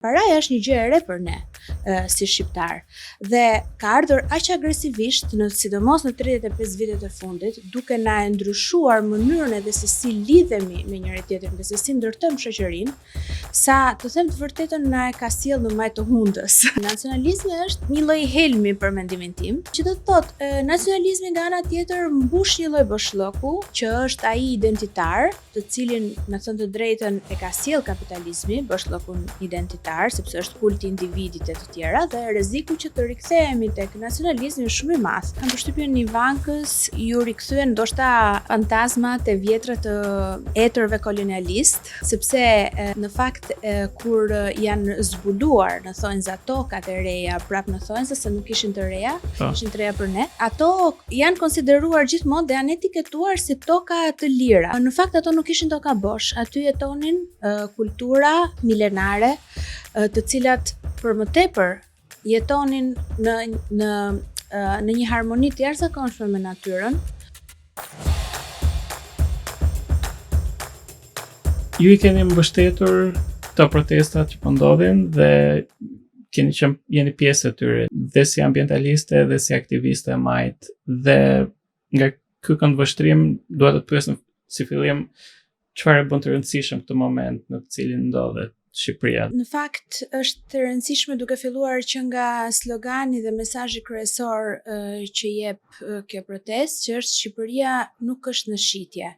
Paraja është një gjë e re për ne si shqiptar dhe ka ardhur aq agresivisht sidomos në 35 vitet e fundit, duke na ndryshuar mënyrën edhe se si lidhemi me njëri tjetrin dhe se si ndërtojmë shoqërinë, sa të them të vërtetën na e ka sjellë në majt të hundës. Nacionalizmi është një lloj helmi për mendimin tim, që do të thotë nacionalizmi nga ana tjetër mbush një lloj boshllëku që është ai identitar, të cilin me thënë të drejtën e ka sjell kapitalizmi, boshllëkun identitar, sepse është kulti i individit e të tjera, dhe rreziku që të rikthehemi tek nacionalizmi është shumë i madh. Kam përshtypjen në Ivankës ju rikthyen ndoshta fantazmat e vjetra të etërve kolonialist, sepse në fakt kur janë zbuluar në thonjza tokat e reja, prap në thonjza se nuk ishin të reja, ishin të reja për ne, ato janë konsideruar gjithmonë dhe janë etiketuar si toka të lira. Në fakt ato nuk ishin toka bosh, aty jetonin kultura milenare, të cilat për më tepër jetonin në një harmoni të jashtëzakonshme me natyrën. Ju i keni mbështetur këto protestat që po ndodhin dhe jeni pjesë e tyre, dhe si ambientaliste dhe si aktiviste e majt, dhe nga ky këndvështrim duhet të pyes si fillim çfarë bën të rëndësishëm këtë moment në të cilin ndodhet Shqipëria. Në fakt është e rëndësishme duke filluar që nga slogani dhe mesazhi kryesor që jep kjo protestë, që është Shqipëria nuk është në shitje.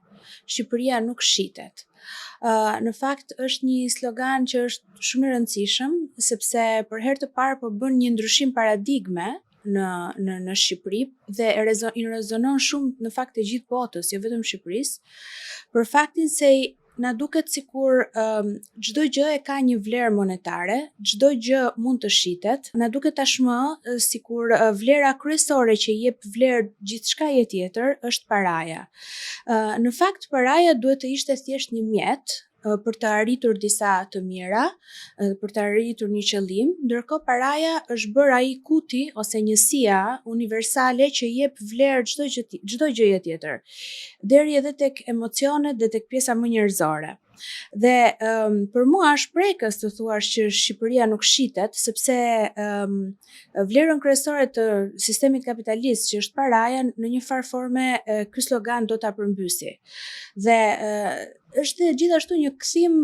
Shqipëria nuk shitet. Në fakt është një slogan që është shumë i rëndësishëm, sepse për herë të parë po bën një ndryshim paradigme në Shqipëri dhe i rezonon shumë në fakt e gjithë botës, jo vetëm Shqipërisë, për faktin se na duket sikur çdo gjë e ka një vlerë monetare, çdo gjë mund të shitet. Na duket tashmë sikur vlera kryesore që jep vlerë gjithçkaje tjetër është paraja. Në fakt paraja duhet të ishte thjesht një mjet për të arritur disa të mira, për të arritur një qëllim, ndërkohë paraja është bërë ai kuti ose njësia universale që jep vlerë çdo gjëje tjetër, deri edhe tek emocionet dhe tek pjesa më njerëzore. Dhe për mua është prekës të thuash që Shqipëria nuk shitet, sepse vlerën kryesore të sistemit kapitalist, që është paraja, në një farë forme ky slogan do ta përmbysi. Dhe është gjithashtu një kthim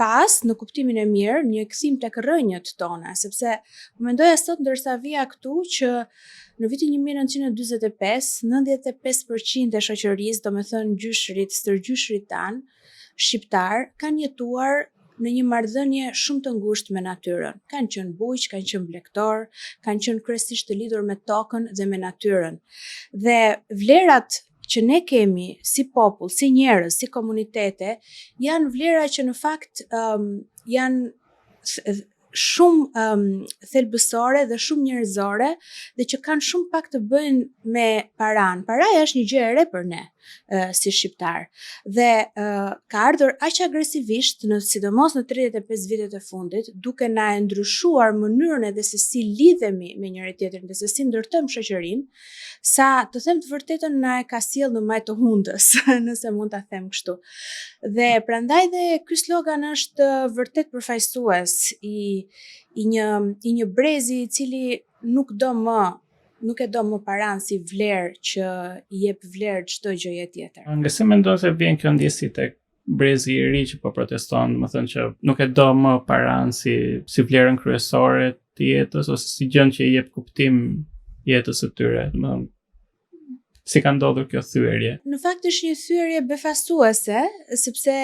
pas në kuptimin e mirë, një kthim tek rrënjët tona, sepse mendoja sot ndërsa vija këtu që në vitin 1945, 95% e shoqërisë, domethënë gjyshrit, stërgjyshrit tan shqiptar, kanë jetuar në një marrëdhënie shumë të ngushtë me natyrën. Kanë qenë bujq, kanë qenë blegtor, kanë qenë kryesisht të lidhur me tokën dhe me natyrën. Dhe vlerat që ne kemi si popull, si njerëz, si komunitete, janë vlera që në fakt janë shumë thelbësore dhe shumë njerëzore dhe që kanë shumë pak të bëjnë me paran. Paraja është një gjë e re për ne si shqiptar dhe ka ardhur aq agresivisht sidomos në 35 vitet e fundit, duke na ndryshuar mënyrën edhe se si lidhemi me njëri tjetrin dhe se si ndërtojmë shoqërinë, sa të them të vërtetën na e ka sjellë në majt të hundës, nëse mund ta them kështu. Dhe prandaj dhe ky slogan është vërtet përfaqësues i një brezi i cili nuk e do më paran si vlerë që i jep vlerë çdo gjëje tjetër. Nga se mendon se vjen kjo ndjesi tek brezi i ri që po proteston, do të thënë që nuk e do më paran si vlerën kryesore të jetës ose si gjën që i jep kuptim jetës së tyre, domethënë si ka ndodhur kjo thyerje? Në fakt është një thyerje befasuese, sepse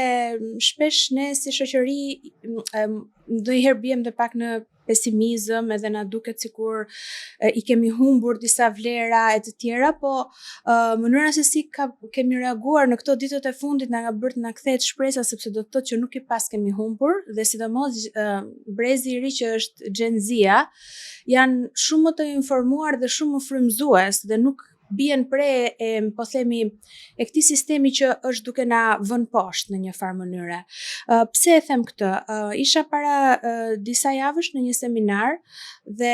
shpesh ne si shoqëri ndonjëherë bijem dhe pak në pesimizëm, edhe na duket sikur i kemi humbur disa vlera e të tjera, po mënyra se si kemi reaguar në këto ditët e fundit na ka bërë të na kthehet shpresa, sepse do të thotë që nuk i pas kemi humbur, dhe sidomos brezi i ri që është Gen Z-a janë shumë më të informuar dhe shumë më frymëzues dhe nuk bien pre po themi e këtij sistemi që është duke na vënë poshtë në një farë mënyre. Pse e them këtë? Isha para disa javësh në një seminar dhe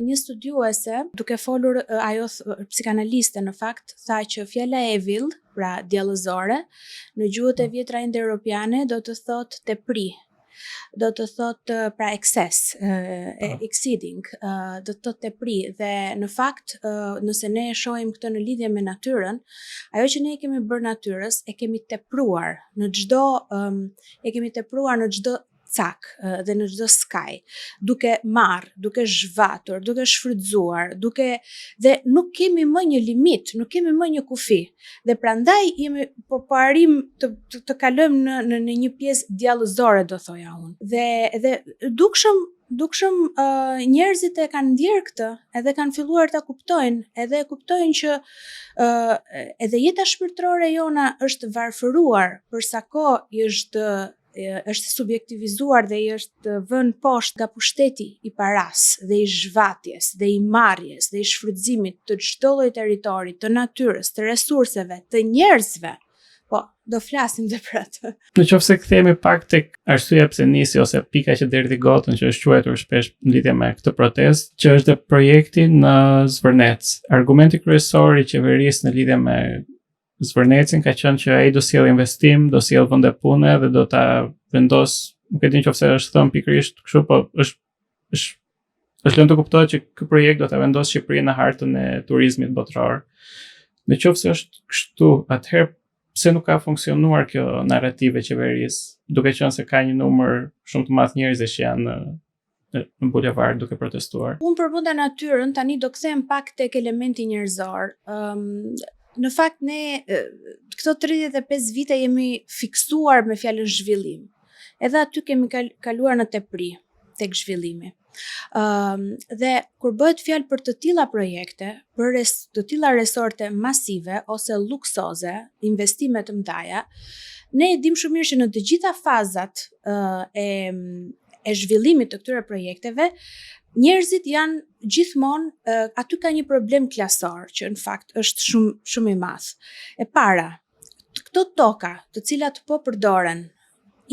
një studiuese, duke folur ajo psikanaliste në fakt, tha që fjala evil, pra djallëzore, në gjuhët e vjetra indoeuropiane do të thotë tepri. do të thotë pra excess, exceeding, do të thotë tepri dhe në fakt nëse ne e shohim këtë në lidhje me natyrën, ajo që ne kemi bërë natyrës e kemi tepruar në çdo cak dhe në çdo skaj, duke marr, duke zhvatur, duke shfrytzuar, dhe nuk kemi më një limit, nuk kemi më një kufi. Dhe prandaj jemi po arrim të kalojmë në një pjesë djallëzore, do thoja unë. Dhe dukshëm njerëzit e kanë ndjerë këtë, edhe kanë filluar ta kuptojnë, edhe kuptojnë që edhe jeta shpirtërore jona është varfëruar për sa kohë është subjektivizuar dhe i është vënë poshtë nga pushteti i paras dhe i zhvatjes dhe i marrjes dhe i shfrytëzimit të çdo lloji territori, të natyrës, të resurseve, të njerëzve. Po, do flasim dhe për atë. Në qoftë se kthehemi pak tek arsyeja pse nisi ose pika që derdhi gotën që është quajtur shpesh në lidhje me këtë protestë, që është projekti në Zvërnec. Argumenti kryesor i qeverisë në lidhje me Zvërnecin ka qenë që ai do sjellë investim, do sjellë vende pune dhe do ta vendos, nuk e di nëse është thënë pikërisht kështu, po është lënë të kuptohet që ky projekt do ta vendos Shqipërinë në hartën e turizmit botror. Në qoftë se është kështu, atëherë pse nuk ka funksionuar kjo narrative e qeverisë, duke qenë se ka një numër shumë të madh njerëzish që janë në bulevard duke protestuar. Unë përmenda natyrën, tani do kthehem pak tek elementi njerëzor. Në fakt ne këto 35 vite jemi fiksuar me fjalën zhvillim. Edhe aty kemi kaluar në tepri tek zhvillimi. Dhe kur bëhet fjalë për të tilla projekte, për të tilla resorte masive ose luksoze, investime të mëdha, ne e dim shumë mirë që në të gjitha fazat e zhvillimit të këtyre projekteve, njerëzit janë gjithmonë aty ka një problem klasor që në fakt është shumë i madh. E para, këto toka, të cilat po përdoren,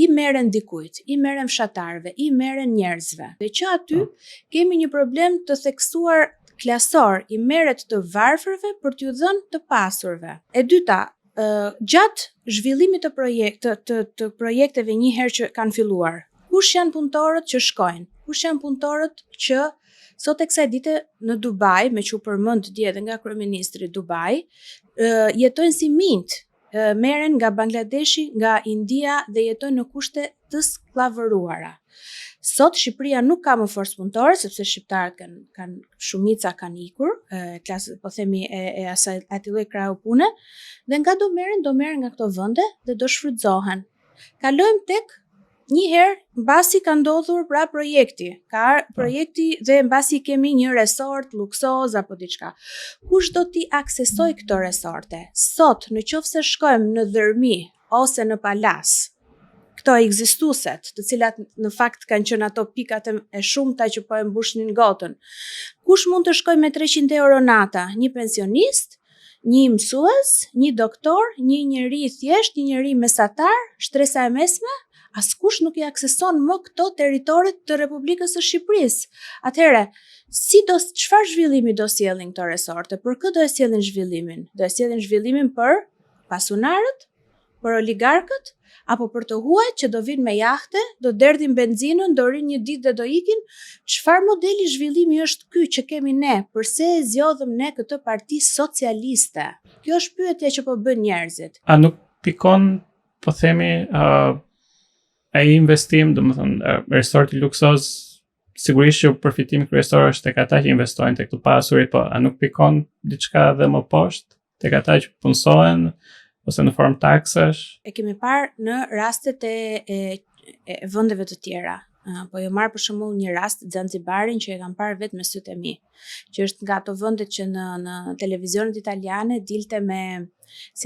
i merren dikujt, i merren fshatarëve, i merren njerëzve. Dhe që aty kemi një problem të theksuar klasor, i merret të varfërve për t'ju dhënë të pasurve. E dyta, gjatë zhvillimit të projekteve një herë që kanë filluar, kush janë punëtorët që shkojnë? Kush janë punëtorët që sot e kësaj dite në Dubai, me që u përmend dje edhe nga kryeministri Dubai, jetojnë si mint, merren nga Bangladeshi, nga India dhe jetojnë në kushte të skllavëruara. Sot Shqipëria nuk ka më forcë punëtore sepse shqiptarët shumica kanë ikur, klasë po themi e atij lloji krahu pune, dhe nga do merren nga këto vende dhe do shfrytëzohen. Kalojmë tek një herë, mbasi ka ndodhur pra projekti dhe mbasi kemi një resort luksoz apo diçka. Kush do t'i aksesoj këto resorte? Sot, në qoftë se shkojmë në Dërmi ose në Palas, këto ekzistueset, të cilat në fakt kanë qenë ato pikat e shumta që po e mbushnin gotën. Kush mund të shkojë me 300 euro nata? Një pensionist, një mësues, një doktor, një njeri thjesht, një njeri mesatar, shtresa e mesme? Askush nuk i akseson më këto teritorit të Republikës së Shqipërisë. Atëherë, çfarë zhvillimi do sjellin këto resorte? Për kë do e sjellin zhvillimin? Do e sjellin zhvillimin për pasunarët, për oligarkët, apo për të huajt që do vinë me jahte, do derdhin benzinën, do rinë një ditë dhe do ikin? Çfarë modeli zhvillimi është ky që kemi ne? Përse e zgjodhëm ne këtë parti socialiste? Kjo është pyetja që po bën njerëzit. A nuk pikon, po themi, ai investim, domethënë resorti luksoz, sigurisht që përfitimi kryesor është tek ata që investojnë tek të pasurit, po a nuk pikon diçka edhe më poshtë tek ata që punësohen ose në formë taksash? E kemi parë në rastet e vendeve të tjera. Po jo marr për shembull një rast Zanzibarin që e kam parë vetëm me sytë e mi, që është nga ato vendet që në televizionet italiane dilte me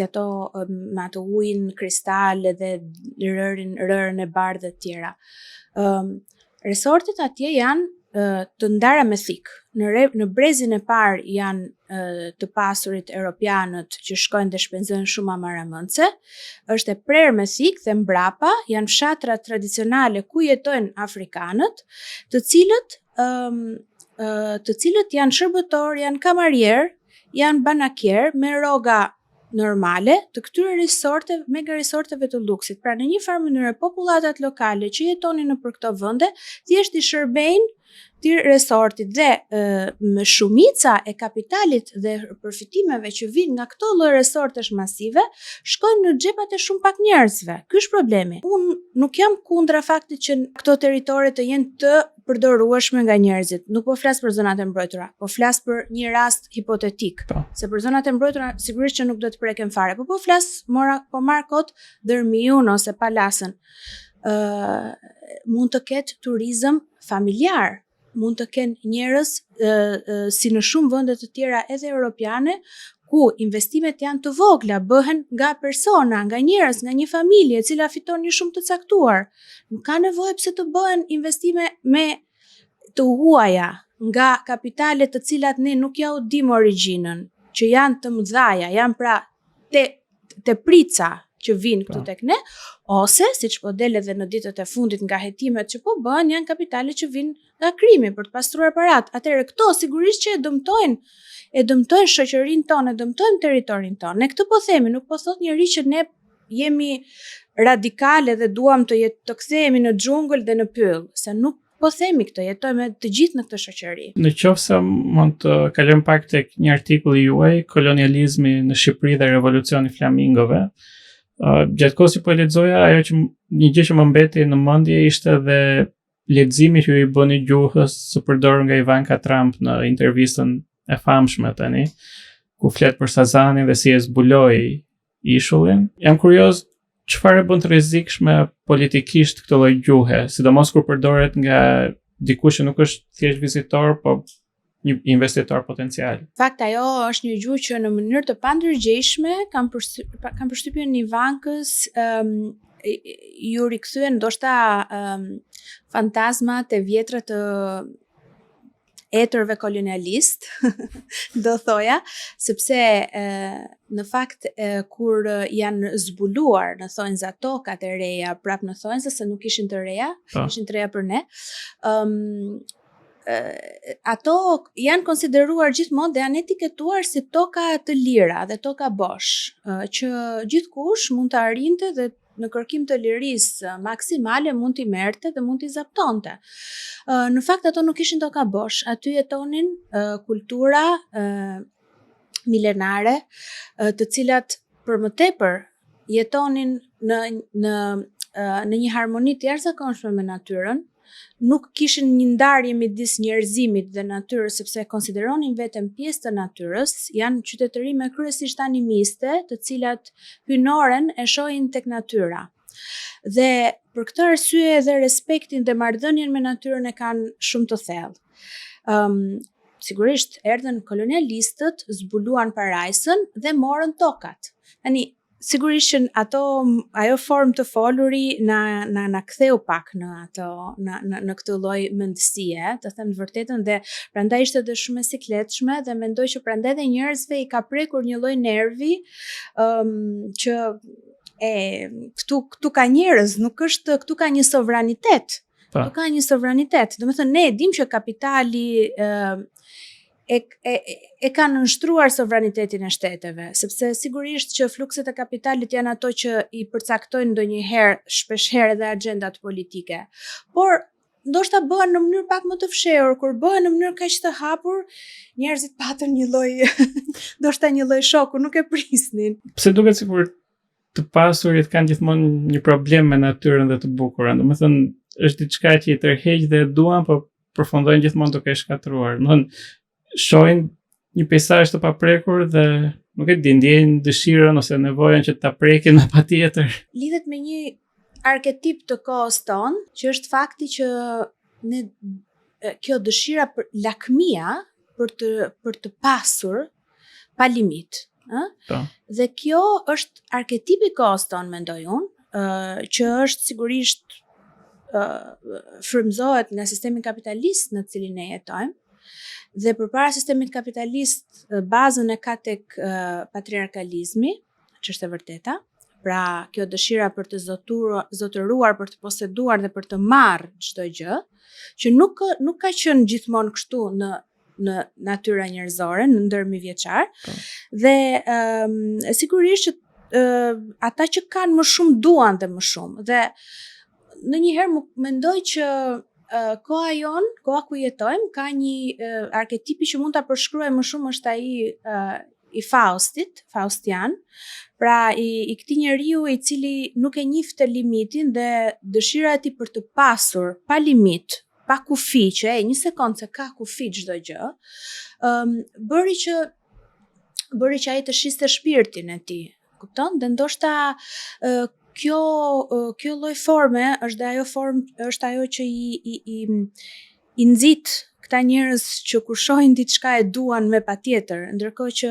ato ujin kristal dhe rërën e bardhë të tjera. Resortet atje janë të ndara me thik. Në brezin e parë janë të pasurit europianët që shkojnë dhe shpenzojnë shumë amaramëndse, është e prerë me thik dhe mbrapa janë fshatra tradicionale ku jetojnë afrikanët, të cilët janë shërbëtor, janë kamarier, janë banakier me rroga normale të këtyre mega resorteve të luksit. Pra në një farë mënyrë popullatat lokale që jetonin nëpër këto vende, thjesht i shërbejnë këtij resortit dhe me shumica e kapitalit dhe përfitimeve që vijnë nga këto lloj resortesh masive, shkojnë në xhepat e shumë pak njerëzve. Ky është problemi. Unë nuk jam kundra faktit që këto territore të jenë të përdorueshme nga njerëzit. Nuk po flas për zonat e mbrojtura, po flas për një rast hipotetik. Se për zonat e mbrojtura sigurisht që nuk do të preken fare, po flas marr kot dërmiun ose palasën. Mund të ketë turizëm familjar, mund të kenë njerëz si në shumë vende të tjera edhe europiane, ku investimet janë të vogla, bëhen nga persona, nga njerëz, nga një familje e cila fiton një shumë të caktuar. Nuk ka nevojë pse të bëhen investime me të huaja nga kapitale të cilat ne nuk ja u dim origjinën, që janë të mëdhaja, janë pra te prica që vinë këtu tek ne, ose siç po del edhe në ditët e fundit nga hetimet që po bëhen, janë kapitale që vinë nga krimi për të pastruar parat. Atëherë këto sigurisht që e dëmtojnë shoqërinë tonë, e dëmtojnë territorin tonë. Ne këtë po themi, nuk po thot njëri që ne jemi radikale dhe duam të kthehemi në xhungël dhe në pyll, se nuk po themi këtë, jetojmë të gjithë në këtë shoqëri. Në qoftë se mund të kalojmë pak tek një artikull juaj, kolonializmi në Shqipëri dhe revolucioni flamingove. Gjatë kohës që po lexoja, një gjë që më mbeti në mendje ishte dhe leximi që i bëni gjuhës së përdorur nga Ivanka Trump në intervistën e famshme tani, ku flet për Sazanin dhe si e zbuloi ishullin. Jam kurioz çfarë bën të rrezikshme politikisht këtë lloj gjuhe, sidomos kur përdoret nga dikush që nuk është thjesht vizitor, po një investitor potencial. Fakt, ajo është një gjuhë që në mënyrë të pandërgjeshme kam përshtypjen në Ivankës ju rikthyen ndoshta fantazmat e vjetra të etërve kolonialist, do thoja, sepse në fakt kur janë zbuluar në thonjza tokat e reja, prap në thonjza se nuk ishin të reja, ishin të reja për ne, ato janë konsideruar gjithmonë dhe janë etiketuar si toka të lira dhe toka bosh, që gjithkush mund të arrinte dhe në kërkim të lirisë maksimale mund t'i merrte dhe mund t'i zaptonte. Në fakt ato nuk ishin toka bosh, aty jetonin kultura milenare, të cilat për më tepër jetonin në një harmoni të jashtëzakonshme me natyrën, nuk kishin një ndarje midis njerëzimit dhe natyrës sepse konsideronin veten pjesë të natyrës, janë qytetërime kryesisht animiste, të cilat hynoren e shohin tek natyra. Dhe për këtë arsye edhe respektin dhe marrëdhënien me natyrën e kanë shumë të thellë. Sigurisht erdhën kolonialistët, zbuluan parajsën dhe morën tokat. Tani sigurisht që ajo formë të foluri na ktheu pak në këtë lloj mendësie, të them të vërtetën, dhe prandaj ishte edhe shumë e sikletshme dhe mendoj që prandaj edhe njerëzve i ka prekur një lloj nervi që këtu ka njerëz, nuk është këtu ka një sovranitet. Këtu ka një sovranitet. Domethënë ne e dim që kapitali e ka nënshtruar sovranitetin e shteteve, sepse sigurisht që flukset e kapitalit janë ato që i përcaktojnë ndonjëherë shpeshherë edhe agjendat politike. Por ndoshta bëhen në mënyrë pak më të fshehur, kur bëhen në mënyrë kaq të hapur, njerëzit patën një lloj ndoshta një lloj shoku, nuk e prisnin. Pse duket sikur të pasurit kanë gjithmonë një problem me natyrën dhe të bukurën. Domethënë është diçka që i tërheq dhe e duan, por përfundojnë gjithmonë duke e shkatruar. Domethënë shohin një peizazh të paprekur dhe nuk e di, ndjejnë dëshirën ose nevojën që ta prekin me patjetër. Lidhet me një arketip të kohës tonë, që është fakti që kjo dëshira për lakmia për të pasur pa limit. Dhe kjo është arketipi i kohës tonë, mendoj unë, që është sigurisht frymëzohet nga sistemi kapitalist në cilin ne jetojmë. Dhe përpara sistemit kapitalist, bazën e ka tek patriarkalizmi, që është e vërteta. Pra, kjo dëshira për të zotëruar, për të poseduar dhe për të marrë çdo gjë, që nuk ka qenë gjithmonë kështu në në natyra njerëzore, në ndërmjetëvjeçar. Dhe sigurisht që ata që kanë më shumë duan dhe më shumë. Dhe ndonjëherë mendoj që koha ku jetojmë ka një arketipi që mund ta përshkruaj më shumë është ai i Faustit, Faustian, pra i këtij njeriu i cili nuk e njihte limitin dhe dëshira e tij për të pasur pa limit, pa kufi, që një sekond se ka kufi çdo gjë, bëri që ai të shiste shpirtin e tij. Kupton? Dhe ndoshta kjo lloj forme është ajo që i nxit këta njerëz që kur shohin diçka e duan me patjetër, ndërkohë që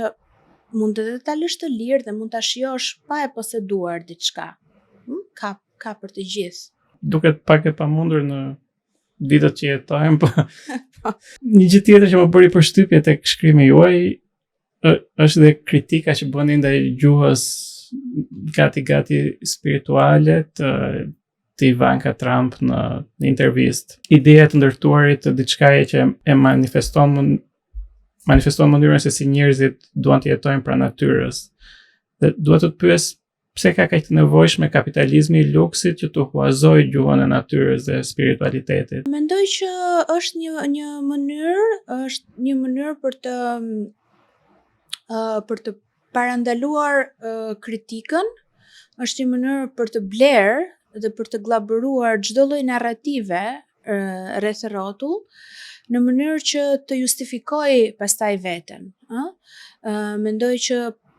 mund edhe ta lësh të lirë dhe mund ta shijosh pa e poseduar diçka. Ka për të gjithë. Duket pak e pamundur në ditët që jetojmë, po një gjë tjetër që më bëri përshtypje tek shkrimi juaj është dhe kritika që bëni ndaj gjuhës gati spirituale të Ivanka Trump në intervistë. Ideja të ndërtuarit të diçkaje që e manifeston mënyrën se si njerëzit duan të jetojnë pranë natyrës. Dhe dua të pyes pse ka kaq të nevojshme kapitalizmi i luksit që të huazojë gjuhën e natyrës dhe spiritualitetit? Mendoj që është një mënyrë për të parandaluar kritikën, është një mënyrë për të blerë dhe për të glabëruar çdo lloj narrative rreth rrotull, në mënyrë që të justifikoj pastaj veten. Mendoj që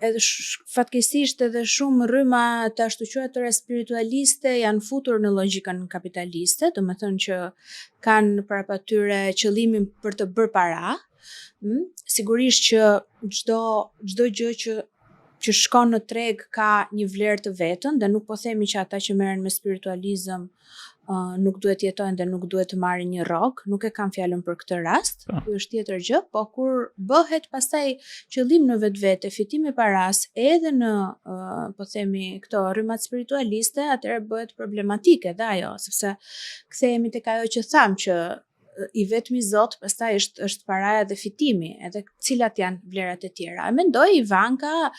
edhe fatkeqësisht edhe shumë rryma të ashtu quajtura spiritualiste janë futur në logjikën kapitaliste, domethënë që kanë parapatyre qëllimin për të bërë para. Sigurisht që çdo gjë që shkon në treg ka një vlerë të vetën dhe nuk po themi që ata që merren me spiritualizëm nuk duhet jetojnë dhe nuk duhet të marrin një rrogë, nuk e kam fjalën për këtë rast. Ky është tjetër gjë, po kur bëhet pastaj qëllim në vetvete, fitimi paras edhe në po themi këto rrymat spiritualiste, atëherë bëhet problematike dhe ajo, sepse kthehemi tek ajo që tham që i vetmi Zot pastaj është paraja dhe fitimi, edhe cilat janë vlerat e tjera. Mendoj Ivanka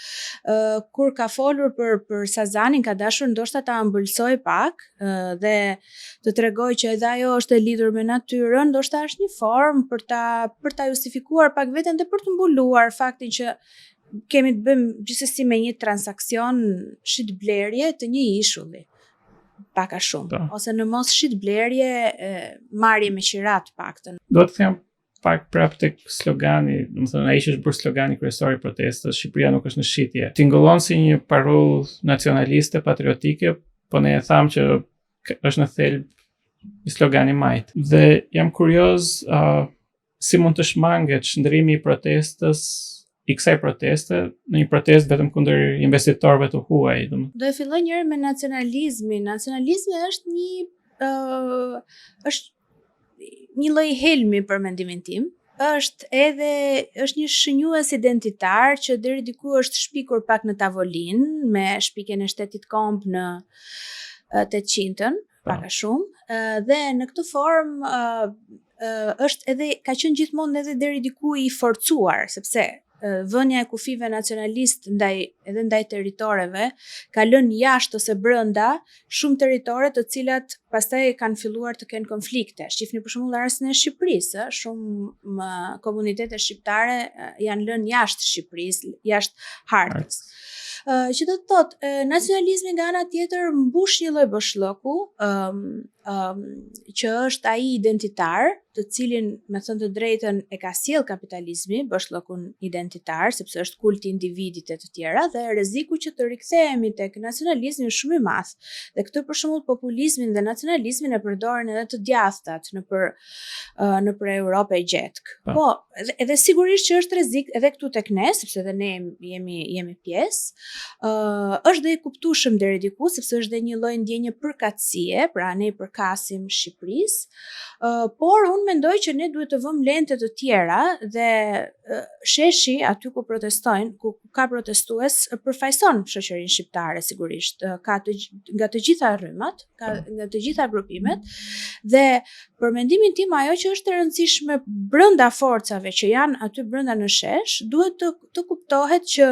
kur ka folur për Sazanin ka dashur ndoshta ta ëmbëlsoj pak dhe të tregoj që edhe ajo është e lidhur me natyrën, ndoshta është një formë për ta justifikuar pak veten dhe për të mbuluar faktin që kemi të bëjmë gjithsesi me një transaksion shitblerje të një ishulli. Paka shumë, ose në mos shitblerje marrje me qirat paktën. Do të them pak prap tek slogani, domethënë ai që është bërë slogani kryesor i protestës, Shqipëria nuk është në shitje. Tingëllon si një parollë nacionaliste patriotike, po ne e tham që është në thelb i slogani majt. Dhe jam kurioz si mund të shmanget çndrimi i kësaj proteste në një protestë vetëm kundër investitorëve të huaj. Do e filloj njëherë me nacionalizmin. Nacionalizmi është një lloj helmi për mendimin tim. Është një shënjues identitar që deri diku është shpikur pak në tavolinë me shpikjen e Shtetit Komb në 800-ën, pak a shumë, dhe në këtë formë është edhe ka qenë gjithmonë edhe deri diku i forcuar, sepse vënia e kufive nacionalist ndaj territoreve ka lënë jashtë ose brenda shumë territore të cilat pastaj kanë filluar të kenë konflikte. Shihni për shembull rastin e Shqipërisë, shumë komunitete shqiptare janë lënë jashtë Shqipërisë, jashtë hartës. Që do të thotë, nacionalizmi nga ana tjetër mbush një lloj boshllëku që është ai identitar, të cilin, me thënë të drejtën, e ka sjell kapitalizmi, boshllëkun identitar, sepse është kulti i individit e të tjera, dhe rreziku që të rikthehemi tek nacionalizmi është shumë i madh. Dhe këtë për shembull populizmin dhe nacionalizmin e përdoren edhe të djathtat nëpër Europë e gjetk. Po, edhe sigurisht që është rrezik edhe këtu tek ne, sepse edhe ne jemi pjesë. Është dhe i kuptueshëm deri diku, sepse është dhe një lloj ndjenje përkatësie, pra ne i përkasim Shqipërisë, por unë mendoj që ne duhet të vëmë lente të tjera dhe sheshi aty ku protestojnë, ku ka protestues, përfaqëson shoqërinë shqiptare sigurisht, ka nga të gjitha rrymat, nga të gjitha grupimet dhe për mendimin tim ajo që është e rëndësishme brenda forcave që janë aty brenda në shesh, duhet të kuptohet që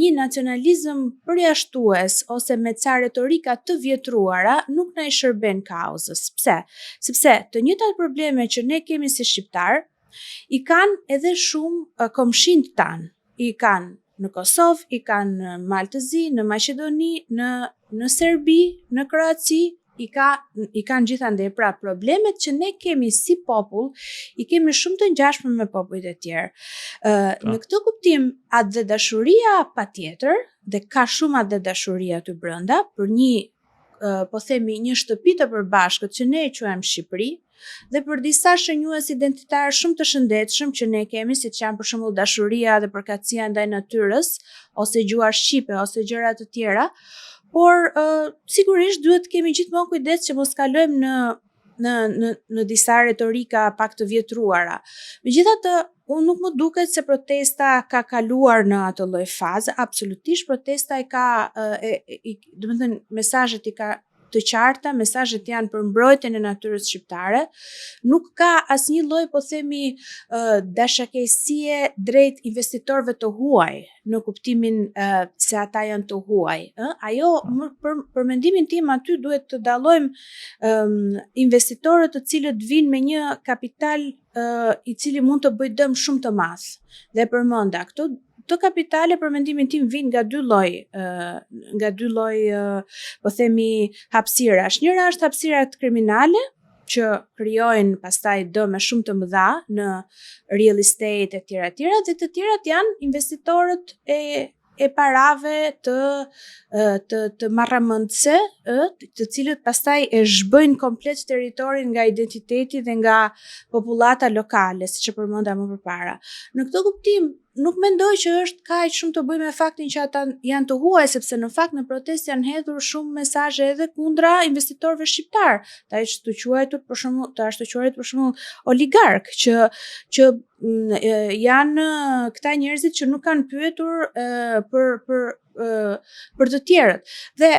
një nacionalizëm përjashtues ose me ca retorika të vjetruara nuk na i shërben kauzës. Pse? Sepse të njëjtat probleme që ne kemi si shqiptar i kanë edhe shumë komshinët tanë. I kanë në Kosovë, i kanë në Maltëzi, në Maqedoni, në Serbi, në Kroaci, i kanë gjithandej. Pra problemet që ne kemi si popull, i kemi shumë të ngjashme me popujt e tjerë. Në këtë kuptim, atë dhe dashuria patjetër, dhe ka shumë atë dhe dashuria aty brenda, për një, po themi, një shtëpi të përbashkët që ne e quajmë Shqipëri, dhe për disa shënjues identitar shumë të shëndetshëm që ne kemi, siç janë për shembull dashuria dhe përkatësia ndaj natyrës, ose gjua shqipe, ose gjëra të tjera, por sigurisht duhet të kemi gjithmonë kujdes që mos kalojmë në disa retorika pak të vjetruara. Megjithatë, unë nuk më duket se protesta ka kaluar në atë lloj faze, absolutisht protesta domethënë mesazhet i ka të qarta, mesazhet janë për mbrojtjen e natyrës shqiptare, nuk ka asnjë lloj, po themi, dashakesie drejt investitorëve të huaj, në kuptimin se ata janë të huaj. Ajo, për mendimin tim, aty duhet të dallojmë investitorët të cilët vinë me një kapital i cili mund të bëjë dëm shumë të madh. Dhe përmenda këto kapitale për mendimin tim vijnë nga dy lloj po themi hapësirash. Njëra është hapësirat kriminale që krijojnë pastaj dëme shumë të mëdha në real estate e tjera, dhe të tjerat janë investitorët e parave të marramendse, të cilët pastaj e zhbëjnë komplet territorin nga identiteti dhe nga popullata lokale, siç e përmenda më përpara. Në këtë kuptim, nuk mendoj që është kaq shumë të bëjë me faktin që ata janë të huaj, sepse në fakt në protestë janë hedhur shumë mesazhe edhe kundra investitorëve shqiptar, të ashtu quajtur për shembull oligark, që janë këta njerëzit që nuk kanë pyetur për të tjerët. Dhe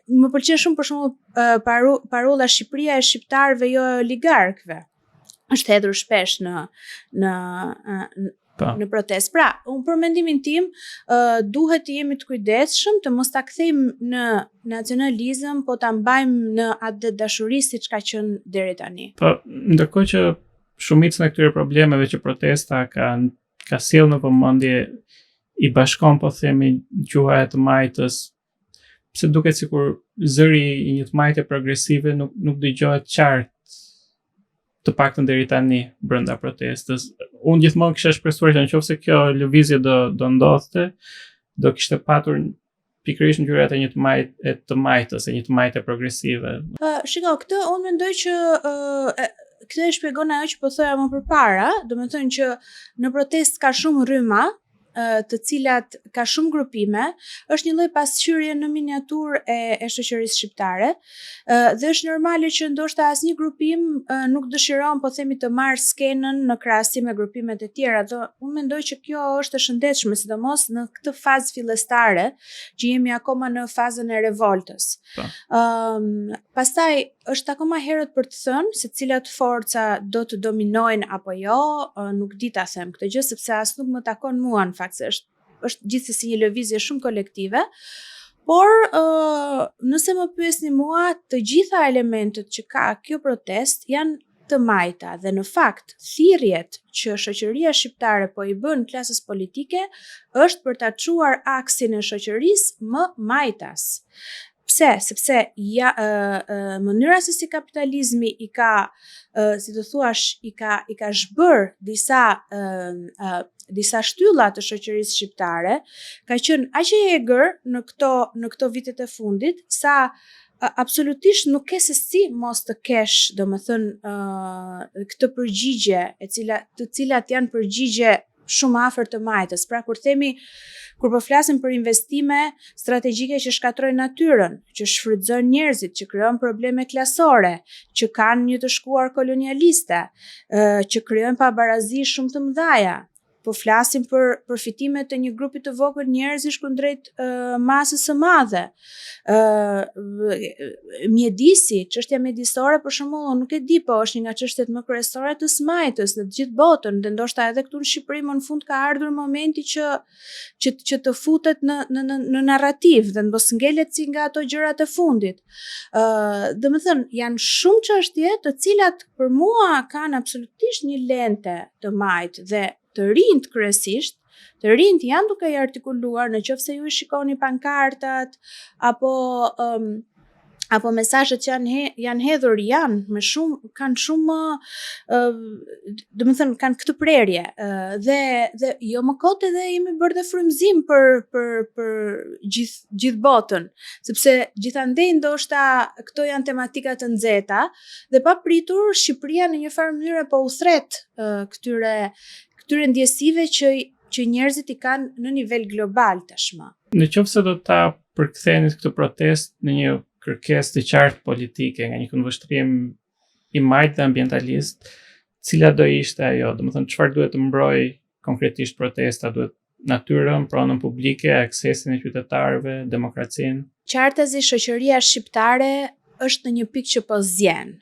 më pëlqen shumë për shembull parolla Shqipëria e shqiptarëve jo e oligarkëve. Është hedhur shpesh në protestë. Pra, unë për mendimin tim, duhet të jemi të kujdesshëm, të mos ta kthejmë në nacionalizëm, po ta mbajmë në atë dashuri siç ka qenë deri tani. Po, ndërkohë që shumicën e këtyre problemeve që protesta ka sjellë në vëmendje i bashkon, po themi, gjuha e të majtës, pse duket sikur zëri i një të majte progresive nuk dëgjohet qartë, të paktën deri tani brenda protestës. Unë gjithmonë kisha shpresuar që nëse kjo lëvizje do ndodhte, do kishte patur pikërisht ngjyrat e një të majtës, e një të majte progresive. Shiko, këtë unë mendoj që këtë e shpjegon ajo që po thoja më përpara, domethënë që në protestë ka shumë rryma, të cilat ka shumë grupime, është një lloj pasqyrje në miniaturë e shoqërisë shqiptare, dhe është normale që ndoshta asnjë grupim nuk dëshiron, po themi, të marrë skenën në krahasim me grupimet e tjera. Dhe unë mendoj që kjo është e shëndetshme, sidomos në këtë fazë fillestare, që jemi akoma në fazën e revoltës. Pastaj është akoma herët për të thënë se cilat forca do të dominojnë apo jo, nuk di ta them këtë gjë sepse as nuk më takon mua në fakt, se është gjithsesi një lëvizje shumë kolektive, por nëse më pyesni mua, të gjitha elementet që ka kjo protest janë të majta dhe në fakt thirrjet që shoqëria shqiptare po i bën klasës politike është për ta çuar aksin e shoqërisë më majtas. Pse? Sepse mënyra se si kapitalizmi i ka, si të thuash, i ka zhbër disa shtylla të shoqërisë shqiptare, ka qenë aq e egër në këto vitet e fundit, sa absolutisht nuk ke se si mos të kesh, domethënë, këtë përgjigje, të cilat janë përgjigje shumë afër të majtës. Pra kur po flasim për investime strategjike që shkatrojnë natyrën, që shfrytëzojnë njerëzit, që krijojnë probleme klasore, që kanë një të shkuar kolonialiste, që krijojnë pabarazi shumë të mëdha, po flasim për përfitimet të një grupi të vogël njerëzish kundrejt masës së madhe. Mjedisi, çështja mjedisore për shembull, unë nuk e di, po është një nga çështjet më kryesore të smajtës në të gjithë botën, dhe ndoshta edhe këtu në Shqipëri më në fund ka ardhur momenti që të futet në narrativ dhe mos ngelet si nga ato gjërat e fundit. Domethënë janë shumë çështje të cilat për mua kanë absolutisht një lente të majt dhe të rinjt kryesisht. Të rinjt janë duke i artikuluar, në qoftë se ju i shikoni pankartat apo mesazhet që janë hedhur kanë shumë domethënë kanë këtë prerje dhe jo më kot edhe jemi bërë dhe frymëzim për gjithë botën, sepse gjithandej ndoshta këto janë tematika të nxehta dhe papritur Shqipëria në një farë mënyrë po u thret këtyre ndjesive që njerëzit i kanë në nivel global tashmë. Në qoftë se do ta përkthenit këtë protestë në një kërkesë të qartë politike, nga një kundërshtrim i majtë dhe ambientalist, cila do ishte ajo? Domethënë, çfarë duhet të mbrojë konkretisht protesta? Duhet natyrën, pronën publike, aksesin e qytetarëve, demokracinë? Qartazi shoqëria shqiptare është në një pikë që po zjen.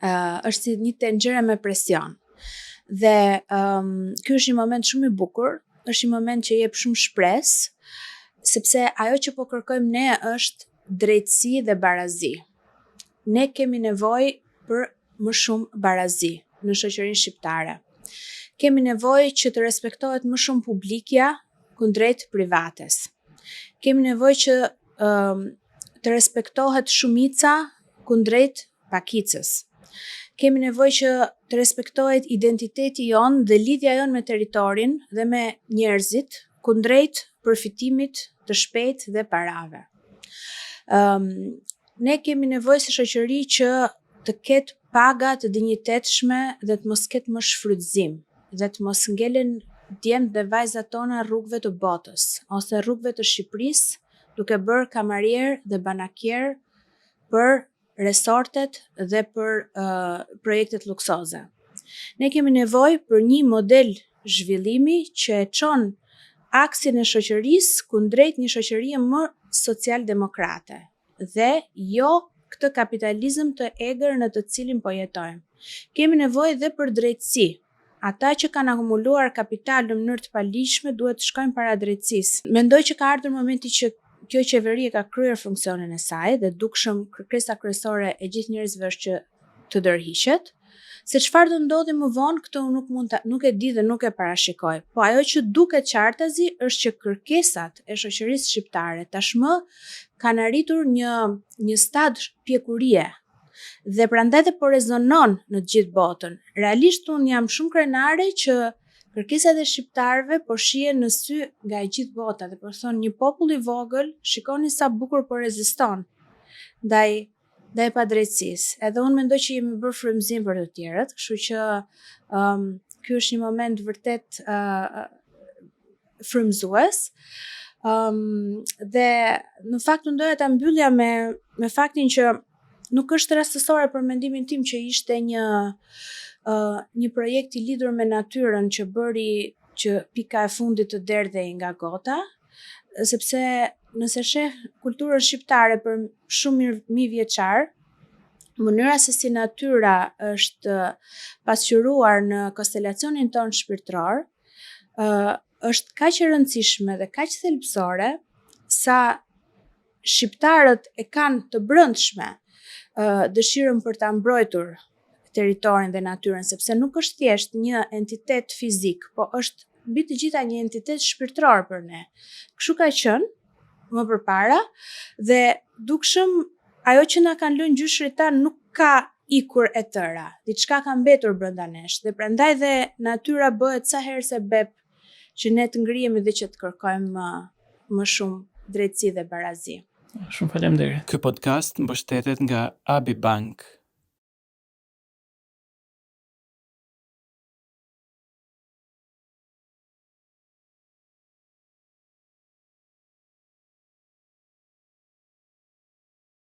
Është si një tenxhere me presion. Dhe ky është një moment shumë i bukur, është një moment që jep shumë shpresë, sepse ajo që po kërkojmë ne është drejtësi dhe barazi. Ne kemi nevojë për më shumë barazi në shoqërinë shqiptare. Kemi nevojë që të respektohet më shumë publikja kundrejt privates. Kemi nevojë që të respektohet shumica kundrejt pakicës. Kemi nevojë që të respektohet identiteti jon dhe lidhja jon me territorin dhe me njerëzit kundrejt përfitimit të shpejt dhe parave. Ne kemi nevojë si shoqëri që të ketë paga të dinjitetshme dhe të mos ketë më shfrytëzim dhe të mos ngelen djemt dhe vajzat tona rrugëve të botës ose rrugëve të Shqipërisë duke bërë kamarier dhe banakier për resortet dhe për projektet luksoze. Ne kemi nevojë për një model zhvillimi që e çon aksin e shoqërisë kundrejt një shoqërie më social-demokrate dhe jo këtë kapitalizëm të egër në të cilin po jetojmë. Kemi nevojë dhe për drejtësi. Ata që kanë akumuluar kapital në mënyrë të paligjshme duhet të shkojnë para drejtësisë. Mendoj që ka ardhur momenti që kjo qeveri ka kryer funksionin e saj dhe dukshëm kërkesa kryesore e gjithë njerëzve është që të ndërhiqet. Se çfarë do ndodhi më vonë, këtë unë nuk e di dhe nuk e parashikoj. Po ajo që duket qartazi është që kërkesat e shoqërisë shqiptare tashmë kanë arritur një stad pjekurie. Dhe prandaj dhe po rezonon në të gjithë botën. Realisht unë jam shumë krenare që kërkesat e shqiptarëve po shihen në sy nga e gjithë bota dhe po thonë një popull i vogël, shikoni sa bukur po reziston ndaj padrejtësisë. Edhe unë mendoj që jemi bërë frymëzim për të tjerët, kështu që ky është një moment vërtet frymëzues. Dhe në fakt unë doja ta mbyllja me faktin që nuk është rastësore për mendimin tim që ishte një projekt i lidhur me natyrën që bëri që pika e fundit të derdhej nga gota, sepse nëse sheh kulturën shqiptare për shumë mijë vjeçar, mënyra se si natyra është pasqyruar në konstelacionin ton shpirtëror, është kaq e rëndësishme dhe kaq thelbësore sa shqiptarët e kanë të brendshme dëshirën për ta mbrojtur territorin dhe natyrën, sepse nuk është thjesht një entitet fizik, po është mbi të gjitha një entitet shpirtëror për ne. Kështu ka qenë më përpara dhe dukshëm ajo që na kanë lënë gjyshrit tan nuk ka ikur e tëra. Diçka ka mbetur brenda nesh dhe prandaj dhe natyra bëhet sa herë se bep që ne të ngrihemi dhe që të kërkojmë më shumë drejtësi dhe barazi. Shumë faleminderit. Ky podcast mbështetet nga Abi Bank.